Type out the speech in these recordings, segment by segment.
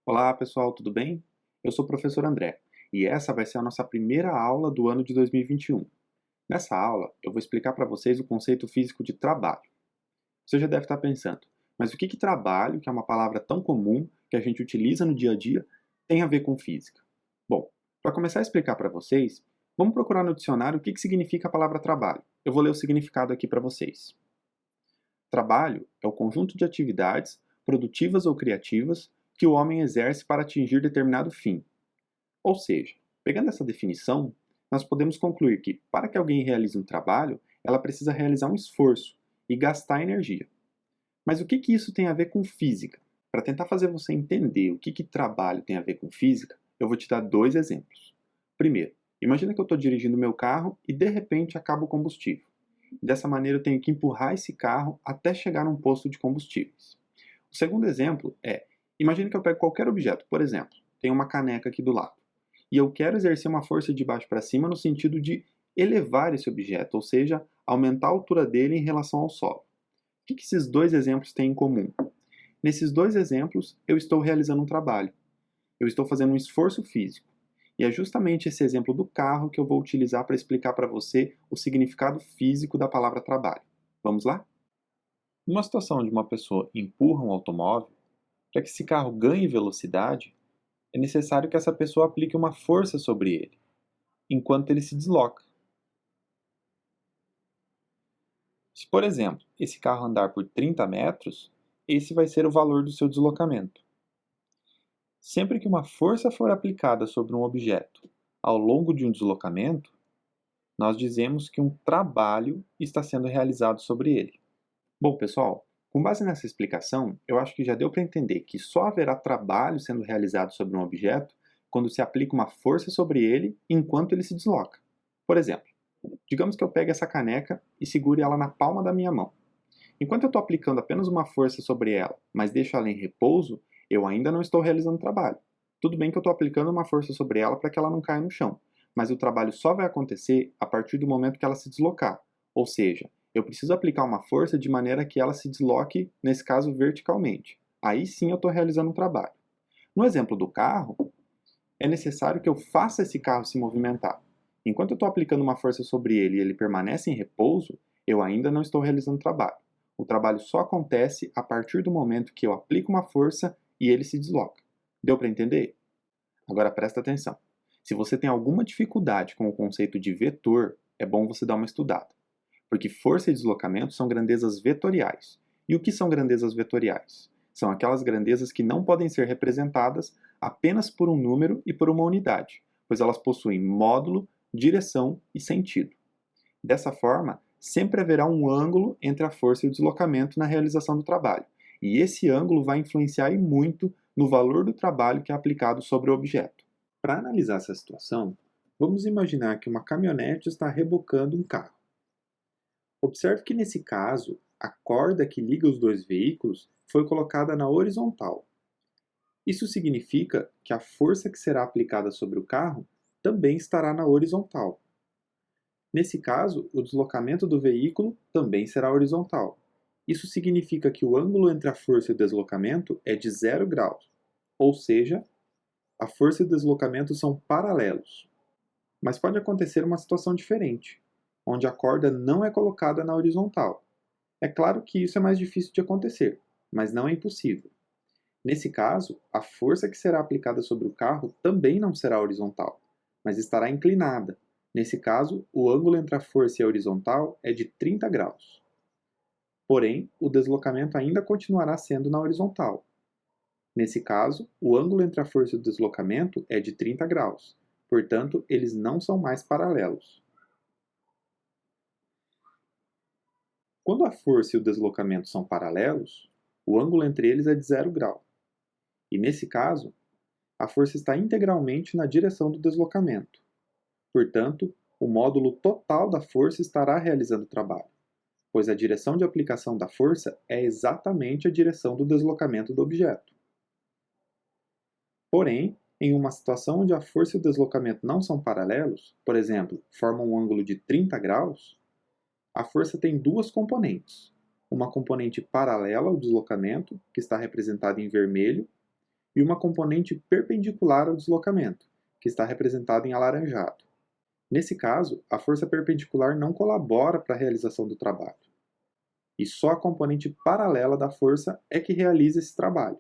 Olá pessoal, tudo bem? Eu sou o professor André e essa vai ser a nossa primeira aula do ano de 2021. Nessa aula, eu vou explicar para vocês o conceito físico de trabalho. Você já deve estar pensando, mas o que trabalho, que é uma palavra tão comum que a gente utiliza no dia a dia, tem a ver com física? Bom, para começar a explicar para vocês, vamos procurar no dicionário o que significa a palavra trabalho. Eu vou ler o significado aqui para vocês. Trabalho é o conjunto de atividades, produtivas ou criativas, que o homem exerce para atingir determinado fim. Ou seja, pegando essa definição, nós podemos concluir que, para que alguém realize um trabalho, ela precisa realizar um esforço e gastar energia. Mas o que isso tem a ver com física? Para tentar fazer você entender o que trabalho tem a ver com física, eu vou te dar dois exemplos. Primeiro, imagina que eu estou dirigindo meu carro e de repente acaba o combustível. Dessa maneira eu tenho que empurrar esse carro até chegar num posto de combustíveis. O segundo exemplo é, imagine que eu pego qualquer objeto, por exemplo, tem uma caneca aqui do lado, e eu quero exercer uma força de baixo para cima no sentido de elevar esse objeto, ou seja, aumentar a altura dele em relação ao solo. O que esses dois exemplos têm em comum? Nesses dois exemplos, eu estou realizando um trabalho. Eu estou fazendo um esforço físico. E é justamente esse exemplo do carro que eu vou utilizar para explicar para você o significado físico da palavra trabalho. Vamos lá? Numa situação onde uma pessoa empurra um automóvel, para que esse carro ganhe velocidade, é necessário que essa pessoa aplique uma força sobre ele, enquanto ele se desloca. Se, por exemplo, esse carro andar por 30 metros, esse vai ser o valor do seu deslocamento. Sempre que uma força for aplicada sobre um objeto ao longo de um deslocamento, nós dizemos que um trabalho está sendo realizado sobre ele. Bom, pessoal, com base nessa explicação, eu acho que já deu para entender que só haverá trabalho sendo realizado sobre um objeto quando se aplica uma força sobre ele enquanto ele se desloca. Por exemplo, digamos que eu pegue essa caneca e segure ela na palma da minha mão. Enquanto eu estou aplicando apenas uma força sobre ela, mas deixo ela em repouso, eu ainda não estou realizando trabalho. Tudo bem que eu estou aplicando uma força sobre ela para que ela não caia no chão, mas o trabalho só vai acontecer a partir do momento que ela se deslocar. Ou seja, eu preciso aplicar uma força de maneira que ela se desloque, nesse caso, verticalmente. Aí sim eu estou realizando um trabalho. No exemplo do carro, é necessário que eu faça esse carro se movimentar. Enquanto eu estou aplicando uma força sobre ele e ele permanece em repouso, eu ainda não estou realizando trabalho. O trabalho só acontece a partir do momento que eu aplico uma força e ele se desloca. Deu para entender? Agora presta atenção. Se você tem alguma dificuldade com o conceito de vetor, é bom você dar uma estudada. Porque força e deslocamento são grandezas vetoriais. E o que são grandezas vetoriais? São aquelas grandezas que não podem ser representadas apenas por um número e por uma unidade, pois elas possuem módulo, direção e sentido. Dessa forma, sempre haverá um ângulo entre a força e o deslocamento na realização do trabalho, e esse ângulo vai influenciar e muito no valor do trabalho que é aplicado sobre o objeto. Para analisar essa situação, vamos imaginar que uma caminhonete está rebocando um carro. Observe que nesse caso, a corda que liga os dois veículos foi colocada na horizontal. Isso significa que a força que será aplicada sobre o carro também estará na horizontal. Nesse caso, o deslocamento do veículo também será horizontal. Isso significa que o ângulo entre a força e o deslocamento é de 0 graus, ou seja, a força e o deslocamento são paralelos. Mas pode acontecer uma situação diferente, onde a corda não é colocada na horizontal. É claro que isso é mais difícil de acontecer, mas não é impossível. Nesse caso, a força que será aplicada sobre o carro também não será horizontal, mas estará inclinada. Nesse caso, o ângulo entre a força e a horizontal é de 30 graus. Porém, o deslocamento ainda continuará sendo na horizontal. Nesse caso, o ângulo entre a força e o deslocamento é de 30 graus. Portanto, eles não são mais paralelos. Quando a força e o deslocamento são paralelos, o ângulo entre eles é de 0 grau. E nesse caso, a força está integralmente na direção do deslocamento. Portanto, o módulo total da força estará realizando o trabalho, pois a direção de aplicação da força é exatamente a direção do deslocamento do objeto. Porém, em uma situação onde a força e o deslocamento não são paralelos, por exemplo, formam um ângulo de 30 graus, a força tem duas componentes. Uma componente paralela ao deslocamento, que está representada em vermelho, e uma componente perpendicular ao deslocamento, que está representada em alaranjado. Nesse caso, a força perpendicular não colabora para a realização do trabalho, e só a componente paralela da força é que realiza esse trabalho.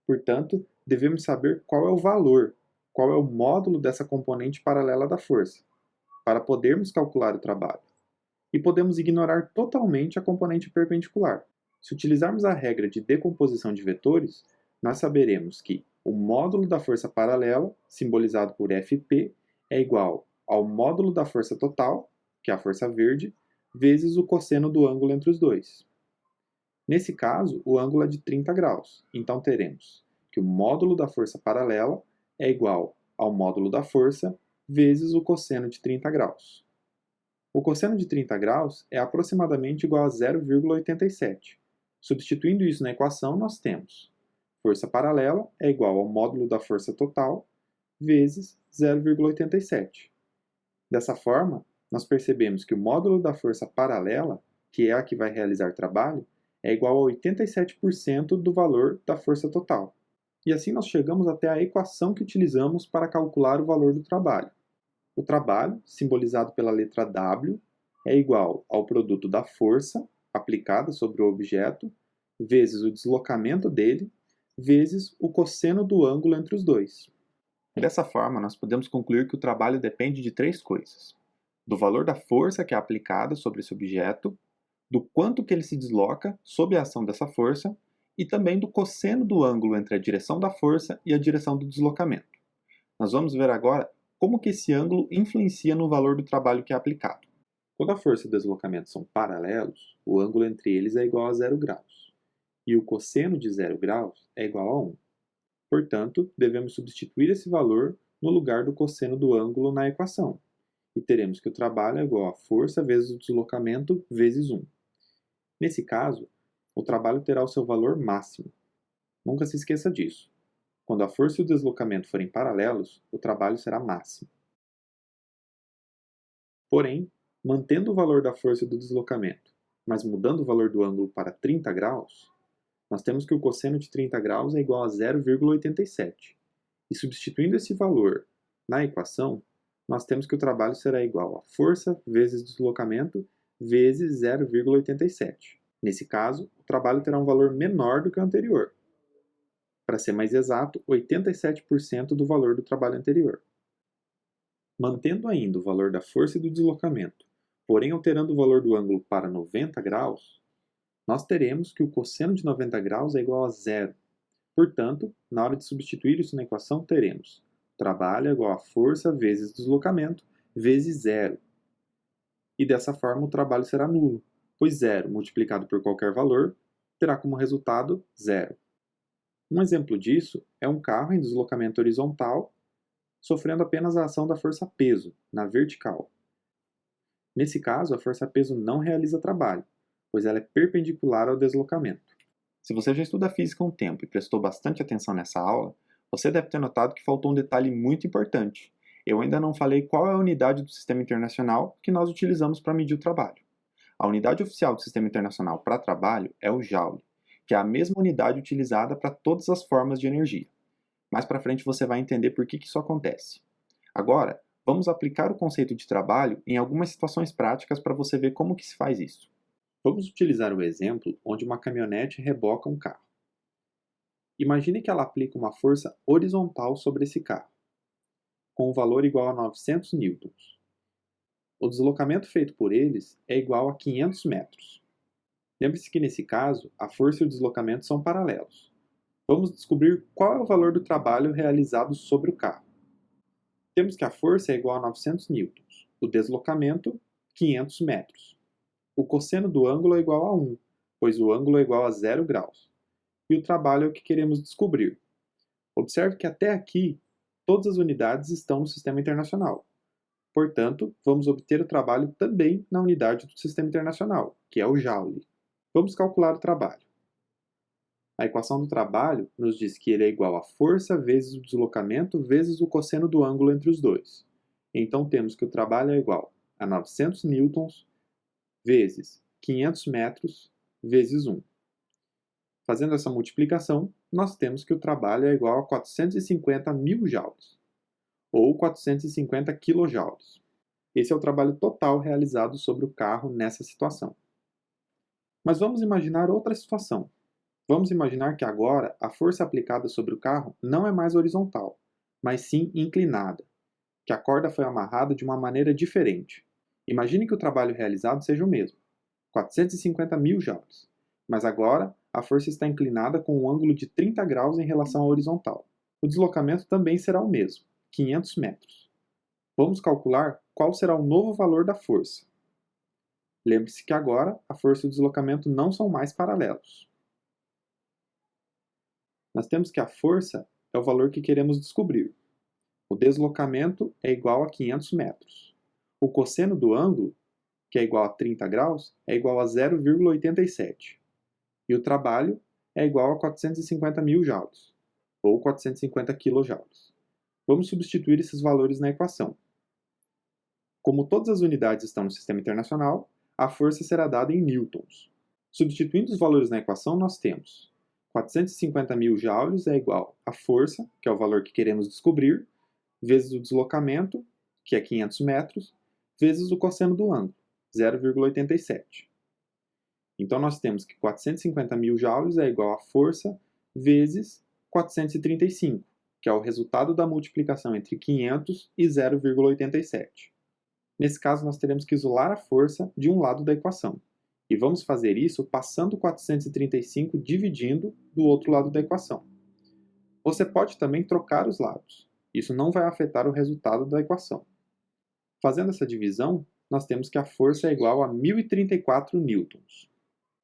Portanto, devemos saber qual é o valor, qual é o módulo dessa componente paralela da força, para podermos calcular o trabalho. E podemos ignorar totalmente a componente perpendicular. Se utilizarmos a regra de decomposição de vetores, nós saberemos que o módulo da força paralela, simbolizado por Fp, é igual ao módulo da força total, que é a força verde, vezes o cosseno do ângulo entre os dois. Nesse caso, o ângulo é de 30 graus, então teremos que o módulo da força paralela é igual ao módulo da força vezes o cosseno de 30 graus. O cosseno de 30 graus é aproximadamente igual a 0,87. Substituindo isso na equação, nós temos força paralela é igual ao módulo da força total vezes 0,87. Dessa forma, nós percebemos que o módulo da força paralela, que é a que vai realizar trabalho, é igual a 87% do valor da força total. E assim nós chegamos até a equação que utilizamos para calcular o valor do trabalho. O trabalho, simbolizado pela letra W, é igual ao produto da força aplicada sobre o objeto, vezes o deslocamento dele, vezes o cosseno do ângulo entre os dois. Dessa forma, nós podemos concluir que o trabalho depende de três coisas: do valor da força que é aplicada sobre esse objeto, do quanto que ele se desloca sob a ação dessa força e também do cosseno do ângulo entre a direção da força e a direção do deslocamento. Nós vamos ver agora como que esse ângulo influencia no valor do trabalho que é aplicado. Quando a força e o deslocamento são paralelos, o ângulo entre eles é igual a 0 graus, e o cosseno de 0 graus é igual a 1. Portanto, devemos substituir esse valor no lugar do cosseno do ângulo na equação, e teremos que o trabalho é igual a força vezes o deslocamento vezes 1. Nesse caso, o trabalho terá o seu valor máximo. Nunca se esqueça disso. Quando a força e o deslocamento forem paralelos, o trabalho será máximo. Porém, mantendo o valor da força e do deslocamento, mas mudando o valor do ângulo para 30 graus, nós temos que o cosseno de 30 graus é igual a 0,87. E substituindo esse valor na equação, nós temos que o trabalho será igual a força vezes deslocamento vezes 0,87. Nesse caso, o trabalho terá um valor menor do que o anterior. Para ser mais exato, 87% do valor do trabalho anterior. Mantendo ainda o valor da força e do deslocamento, porém alterando o valor do ângulo para 90 graus, nós teremos que o cosseno de 90 graus é igual a zero. Portanto, na hora de substituir isso na equação, teremos trabalho é igual a força vezes deslocamento vezes zero. E dessa forma o trabalho será nulo, pois zero multiplicado por qualquer valor terá como resultado zero. Um exemplo disso é um carro em deslocamento horizontal sofrendo apenas a ação da força peso, na vertical. Nesse caso, a força peso não realiza trabalho, pois ela é perpendicular ao deslocamento. Se você já estuda física há um tempo e prestou bastante atenção nessa aula, você deve ter notado que faltou um detalhe muito importante. Eu ainda não falei qual é a unidade do Sistema Internacional que nós utilizamos para medir o trabalho. A unidade oficial do Sistema Internacional para trabalho é o Joule, que é a mesma unidade utilizada para todas as formas de energia. Mais para frente você vai entender por que isso acontece. Agora, vamos aplicar o conceito de trabalho em algumas situações práticas para você ver como que se faz isso. Vamos utilizar o exemplo onde uma caminhonete reboca um carro. Imagine que ela aplica uma força horizontal sobre esse carro, com um valor igual a 900 newtons. O deslocamento feito por eles é igual a 500 metros. Lembre-se que nesse caso, a força e o deslocamento são paralelos. Vamos descobrir qual é o valor do trabalho realizado sobre o carro. Temos que a força é igual a 900 newtons, o deslocamento, 500 metros. O cosseno do ângulo é igual a 1, pois o ângulo é igual a 0 graus. E o trabalho é o que queremos descobrir. Observe que até aqui, todas as unidades estão no Sistema Internacional. Portanto, vamos obter o trabalho também na unidade do Sistema Internacional, que é o Joule. Vamos calcular o trabalho. A equação do trabalho nos diz que ele é igual a força vezes o deslocamento vezes o cosseno do ângulo entre os dois. Então temos que o trabalho é igual a 900 newtons vezes 500 metros vezes 1. Fazendo essa multiplicação, nós temos que o trabalho é igual a 450 mil joules, ou 450 quilojoules. Esse é o trabalho total realizado sobre o carro nessa situação. Mas vamos imaginar outra situação. Vamos imaginar que agora a força aplicada sobre o carro não é mais horizontal, mas sim inclinada, que a corda foi amarrada de uma maneira diferente. Imagine que o trabalho realizado seja o mesmo, 450 mil joules, mas agora a força está inclinada com um ângulo de 30 graus em relação à horizontal. O deslocamento também será o mesmo, 500 metros. Vamos calcular qual será o novo valor da força. Lembre-se que agora a força e o deslocamento não são mais paralelos. Nós temos que a força é o valor que queremos descobrir. O deslocamento é igual a 500 metros. O cosseno do ângulo, que é igual a 30 graus, é igual a 0,87. E o trabalho é igual a 450 mil joules, ou 450 quilojoules. Vamos substituir esses valores na equação. Como todas as unidades estão no sistema internacional, a força será dada em newtons. Substituindo os valores na equação, nós temos 450 mil joules é igual a força, que é o valor que queremos descobrir, vezes o deslocamento, que é 500 metros, vezes o cosseno do ângulo, 0,87. Então, nós temos que 450 mil joules é igual a força vezes 435, que é o resultado da multiplicação entre 500 e 0,87. Nesse caso, nós teremos que isolar a força de um lado da equação. E vamos fazer isso passando 435 dividindo do outro lado da equação. Você pode também trocar os lados. Isso não vai afetar o resultado da equação. Fazendo essa divisão, nós temos que a força é igual a 1034 newtons.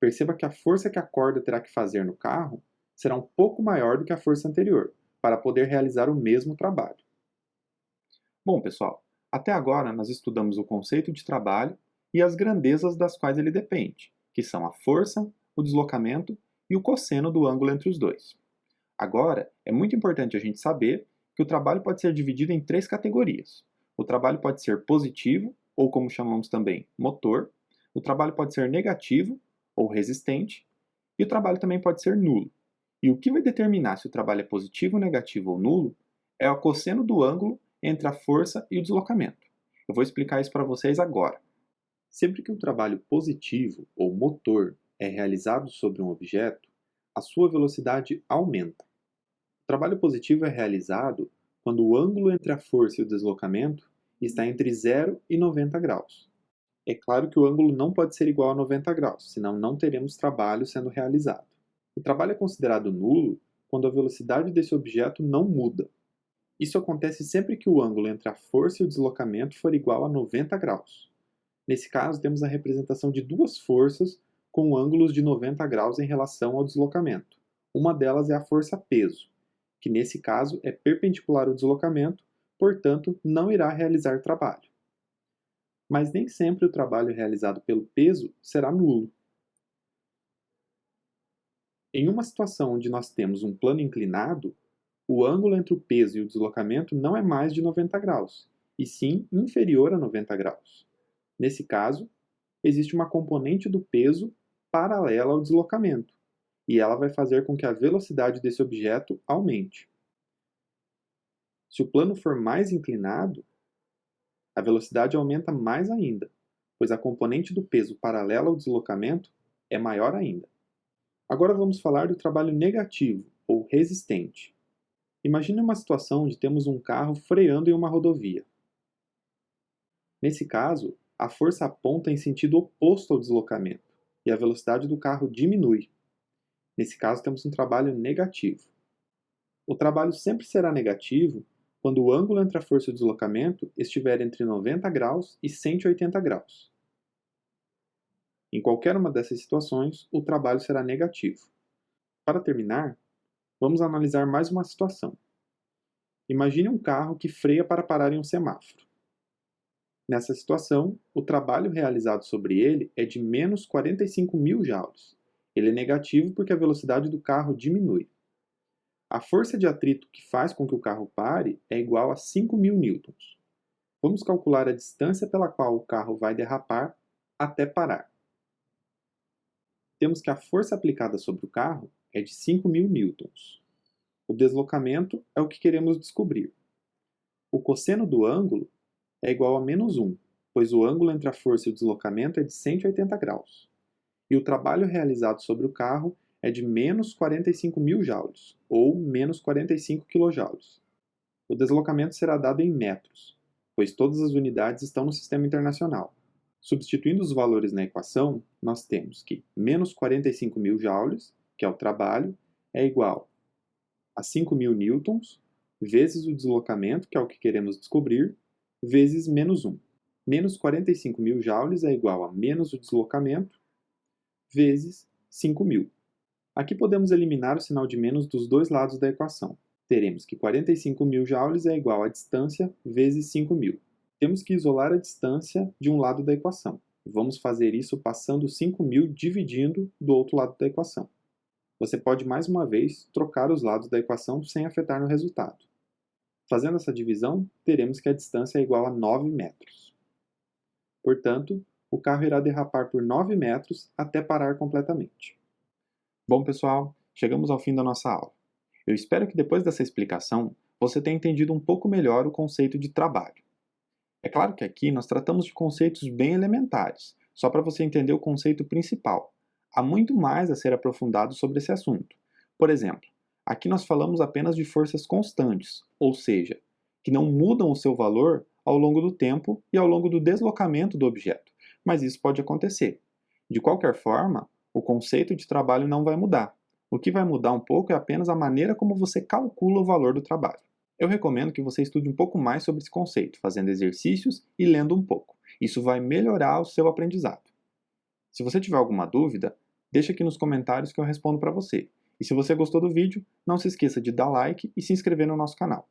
Perceba que a força que a corda terá que fazer no carro será um pouco maior do que a força anterior, para poder realizar o mesmo trabalho. Bom, pessoal, até agora nós estudamos o conceito de trabalho e as grandezas das quais ele depende, que são a força, o deslocamento e o cosseno do ângulo entre os dois. Agora, é muito importante a gente saber que o trabalho pode ser dividido em três categorias. O trabalho pode ser positivo, ou como chamamos também, motor. O trabalho pode ser negativo, ou resistente. E o trabalho também pode ser nulo. E o que vai determinar se o trabalho é positivo, negativo ou nulo é o cosseno do ângulo entre a força e o deslocamento. Eu vou explicar isso para vocês agora. Sempre que um trabalho positivo, ou motor, é realizado sobre um objeto, a sua velocidade aumenta. O trabalho positivo é realizado quando o ângulo entre a força e o deslocamento está entre 0 e 90 graus. É claro que o ângulo não pode ser igual a 90 graus, senão não teremos trabalho sendo realizado. O trabalho é considerado nulo quando a velocidade desse objeto não muda. Isso acontece sempre que o ângulo entre a força e o deslocamento for igual a 90 graus. Nesse caso, temos a representação de duas forças com ângulos de 90 graus em relação ao deslocamento. Uma delas é a força peso, que nesse caso é perpendicular ao deslocamento, portanto, não irá realizar trabalho. Mas nem sempre o trabalho realizado pelo peso será nulo. Em uma situação onde nós temos um plano inclinado, o ângulo entre o peso e o deslocamento não é mais de 90 graus, e sim inferior a 90 graus. Nesse caso, existe uma componente do peso paralela ao deslocamento, e ela vai fazer com que a velocidade desse objeto aumente. Se o plano for mais inclinado, a velocidade aumenta mais ainda, pois a componente do peso paralela ao deslocamento é maior ainda. Agora vamos falar do trabalho negativo, ou resistente. Imagine uma situação onde temos um carro freando em uma rodovia. Nesse caso, a força aponta em sentido oposto ao deslocamento, e a velocidade do carro diminui. Nesse caso, temos um trabalho negativo. O trabalho sempre será negativo quando o ângulo entre a força e o deslocamento estiver entre 90 graus e 180 graus. Em qualquer uma dessas situações, o trabalho será negativo. Para terminar, vamos analisar mais uma situação. Imagine um carro que freia para parar em um semáforo. Nessa situação, o trabalho realizado sobre ele é de menos 45 mil joules. Ele é negativo porque a velocidade do carro diminui. A força de atrito que faz com que o carro pare é igual a 5.000 newtons. Vamos calcular a distância pela qual o carro vai derrapar até parar. Temos que a força aplicada sobre o carro é de 5.000 newtons. O deslocamento é o que queremos descobrir. O cosseno do ângulo é igual a -1, pois o ângulo entre a força e o deslocamento é de 180 graus. E o trabalho realizado sobre o carro é de menos 45.000 joules, ou menos 45 kJ. O deslocamento será dado em metros, pois todas as unidades estão no sistema internacional. Substituindo os valores na equação, nós temos que menos 45.000 joules, que é o trabalho, é igual a 5.000 newtons, vezes o deslocamento, que é o que queremos descobrir, vezes -1. Menos 45.000 joules é igual a menos o deslocamento, vezes 5.000. Aqui podemos eliminar o sinal de menos dos dois lados da equação. Teremos que 45.000 joules é igual a distância vezes 5.000. Temos que isolar a distância de um lado da equação. Vamos fazer isso passando 5.000 dividindo do outro lado da equação. Você pode, mais uma vez, trocar os lados da equação sem afetar no resultado. Fazendo essa divisão, teremos que a distância é igual a 9 metros. Portanto, o carro irá derrapar por 9 metros até parar completamente. Bom, pessoal, chegamos ao fim da nossa aula. Eu espero que depois dessa explicação, você tenha entendido um pouco melhor o conceito de trabalho. É claro que aqui nós tratamos de conceitos bem elementares, só para você entender o conceito principal. Há muito mais a ser aprofundado sobre esse assunto. Por exemplo, aqui nós falamos apenas de forças constantes, ou seja, que não mudam o seu valor ao longo do tempo e ao longo do deslocamento do objeto, mas isso pode acontecer. De qualquer forma, o conceito de trabalho não vai mudar. O que vai mudar um pouco é apenas a maneira como você calcula o valor do trabalho. Eu recomendo que você estude um pouco mais sobre esse conceito, fazendo exercícios e lendo um pouco. Isso vai melhorar o seu aprendizado. Se você tiver alguma dúvida, deixa aqui nos comentários que eu respondo para você. E se você gostou do vídeo, não se esqueça de dar like e se inscrever no nosso canal.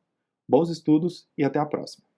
Bons estudos e até a próxima!